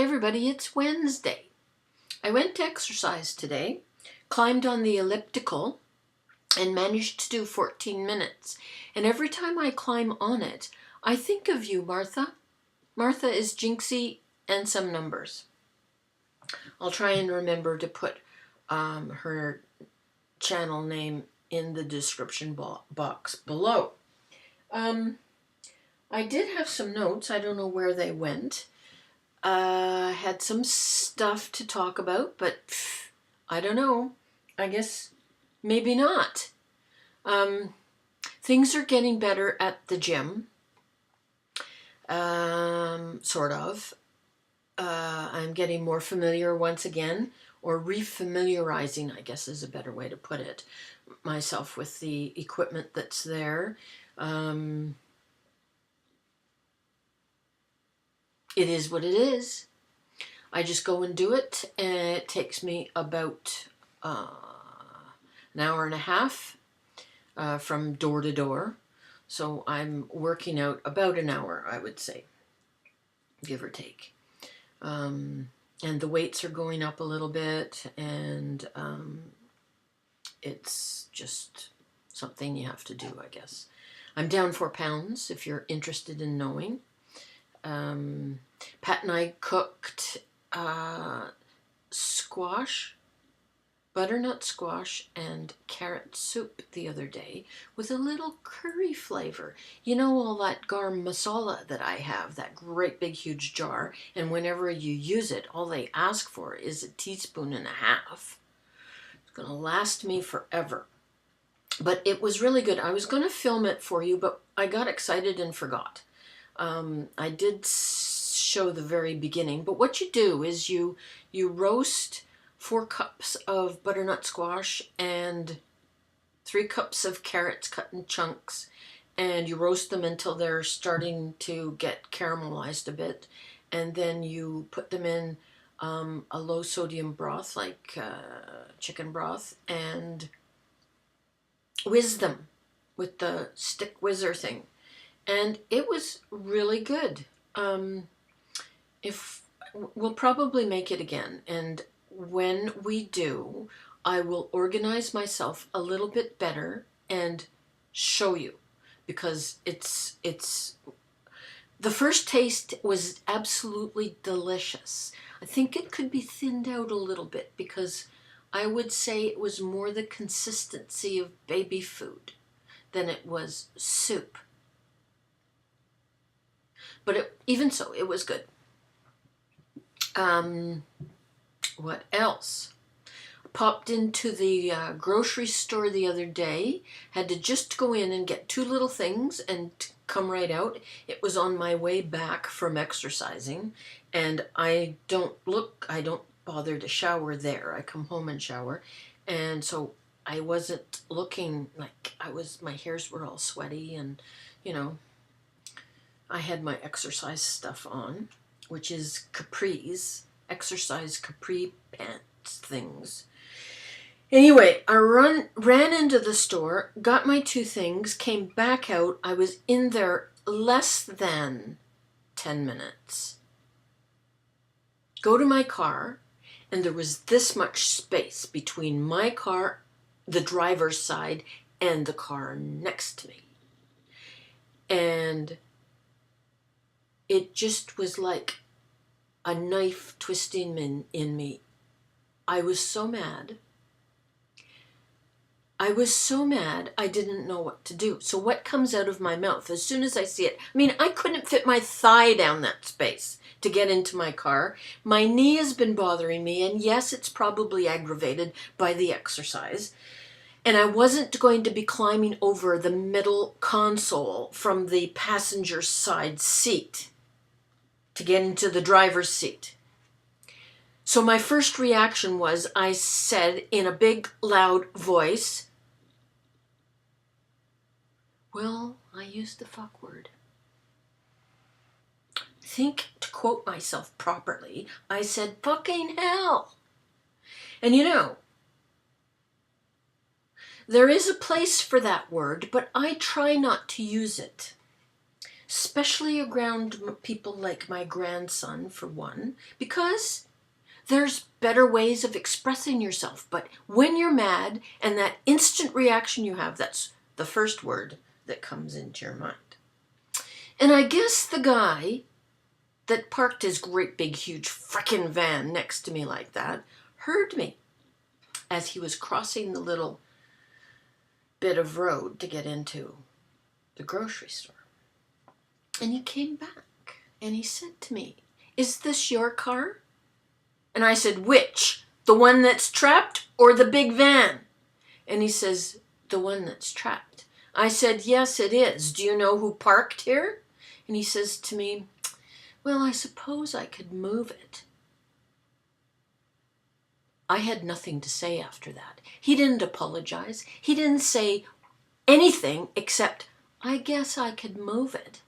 everybody, it's Wednesday. I went to exercise today, climbed on the elliptical, and managed to do 14 minutes. And every time I climb on it, I think of you, Martha. Martha is Jinxie and some numbers. I'll try and remember to put her channel name in the description box below. I did have some notes. I don't know where they went. Had some stuff to talk about, but I don't know. I guess maybe not. Things are getting better at the gym. Sort of. I'm getting more familiar once again, or refamiliarizing, I guess is a better way to put it, myself with the equipment that's there. It is what it is. I just go and do it, and it takes me about an hour and a half from door to door. So I'm working out about an hour, I would say, give or take. And the weights are going up a little bit, and it's just something you have to do, I guess. I'm down 4 pounds, if you're interested in knowing. Pat and I cooked squash, butternut squash, and carrot soup the other day with a little curry flavor. You know, all that garam masala that I have, that great big huge jar, and whenever you use it, all they ask for is a teaspoon and a half. It's going to last me forever. But it was really good. I was going to film it for you, but I got excited and forgot. I did show the very beginning, but what you do is you roast 4 cups of butternut squash and 3 cups of carrots cut in chunks, and you roast them until they're starting to get caramelized a bit, and then you put them in a low sodium broth like chicken broth, and whiz them with the stick whizzer thing. And it was really good. We'll probably make it again, and when we do, I will organize myself a little bit better and show you, because it's the first taste was absolutely delicious. I think it could be thinned out a little bit, because I would say it was more the consistency of baby food than it was soup. But even so, it was good. What else? Popped into the grocery store the other day. Had to just go in and get 2 little things and come right out. It was on my way back from exercising, and I don't bother to shower there. I come home and shower, and so I wasn't looking like my hairs were all sweaty, and you know, I had my exercise stuff on, which is capris, exercise capri pants things. Anyway, I ran into the store, got my 2 things, came back out. I was in there less than 10 minutes. Go to my car, and there was this much space between my car, the driver's side, and the car next to me. And it just was like a knife twisting in me. I was so mad. I didn't know what to do. So what comes out of my mouth as soon as I see it? I mean, I couldn't fit my thigh down that space to get into my car. My knee has been bothering me, and yes, it's probably aggravated by the exercise. And I wasn't going to be climbing over the middle console from the passenger side seat to get into the driver's seat. So my first reaction was, I said in a big, loud voice, well, I used the fuck word. I think, to quote myself properly, I said, fucking hell. And you know, there is a place for that word, but I try not to use it. especially around people like my grandson, for one, because there's better ways of expressing yourself. But when you're mad and that instant reaction you have, that's the first word that comes into your mind. And I guess the guy that parked his great big huge frickin' van next to me like that heard me as he was crossing the little bit of road to get into the grocery store. And he came back and he said to me, "Is this your car?" And I said, "Which? The one that's trapped or the big van?" And he says, "The one that's trapped." I said, "Yes, it is. Do you know who parked here?" And he says to me, "Well, I suppose I could move it." I had nothing to say after that. He didn't apologize. He didn't say anything except, "I guess I could move it."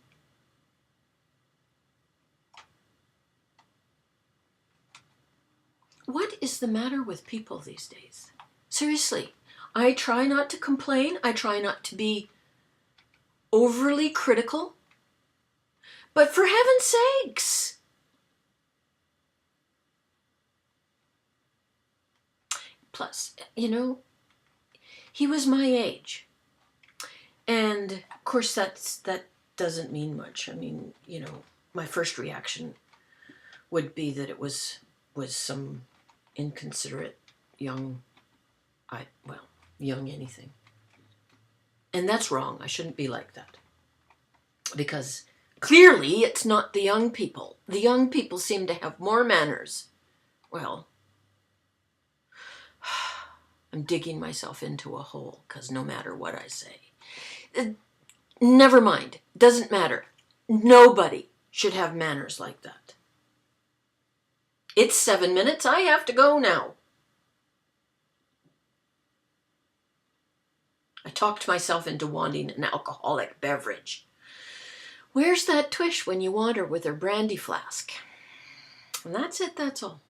What is the matter with people these days? Seriously, I try not to complain. I try not to be overly critical. But for heaven's sakes, plus, he was my age. And of course that doesn't mean much. I mean, my first reaction would be that it was some inconsiderate young anything. And that's wrong. I shouldn't be like that. Because clearly it's not the young people. The young people seem to have more manners. Well, I'm digging myself into a hole, because no matter what I say, never mind, doesn't matter. Nobody should have manners like that. It's 7 minutes. I have to go now. I talked myself into wanting an alcoholic beverage. Where's that Twish when you want her with her brandy flask? And that's it, that's all.